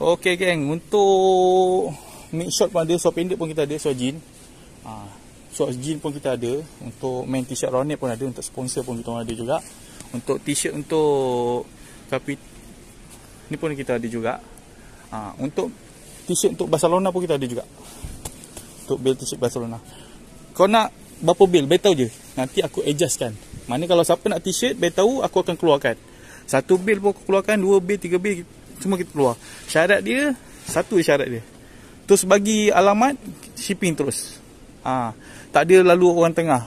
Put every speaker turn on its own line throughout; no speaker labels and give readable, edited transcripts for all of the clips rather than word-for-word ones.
Okey geng, untuk mid short pun ada, short pendek pun kita ada, short jean. Short jean pun kita ada. Untuk main t-shirt round neck pun ada, untuk sponsor pun kita ada juga. Untuk t-shirt untuk kapit ni pun kita ada juga. Untuk t-shirt untuk Barcelona pun kita ada juga. Untuk bel t-shirt Barcelona. Kau nak berapa bel? Beritahu je. Nanti aku adjustkan. Mana kalau siapa nak t-shirt, beritahu aku akan keluarkan. Satu bel pun aku keluarkan, 2 bel, 3 bel, semua kita keluar. Syarat dia, satu syarat dia. Terus bagi alamat, shipping terus. Tak ada lalu orang tengah.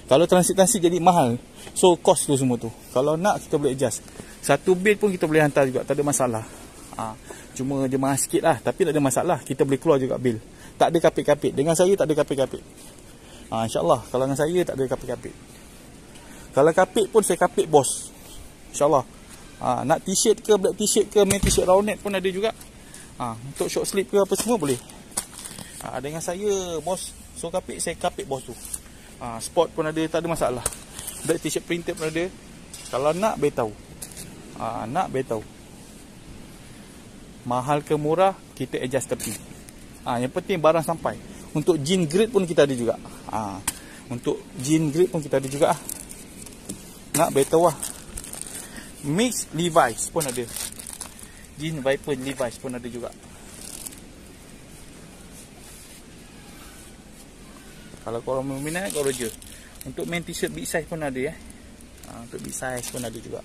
Kalau transit jadi mahal. So cost tu semua tu. Kalau nak kita boleh adjust. Satu bel pun kita boleh hantar juga, tak ada masalah. Cuma dia mahal sikit lah, tapi tak ada masalah. Kita boleh keluar juga bil. Tak ada kapit-kapit. Dengan saya tak ada kapit-kapit. InsyaAllah. Kalau dengan saya tak ada kapit-kapit. Kalau kapit pun saya kapit bos. InsyaAllah. Nak t-shirt ke, black t-shirt ke, main t-shirt round neck pun ada juga. Untuk short sleeve ke apa semua boleh. Dengan saya bos so kapit, saya kapit bos tu. Sport pun ada, tak ada masalah. Black t-shirt printed pun ada. Kalau nak beritahu. Nak beritahu. Mahal ke murah, kita adjust tepi. Yang penting barang sampai. Untuk jean grade pun kita ada juga. Untuk jean grade pun kita ada juga. Nak beritahu lah. Mix Levi's pun ada. Jean Viper Levi's pun ada juga. Kalau korang minat, korang je. Untuk main t-shirt big size pun ada. Untuk big size pun ada juga.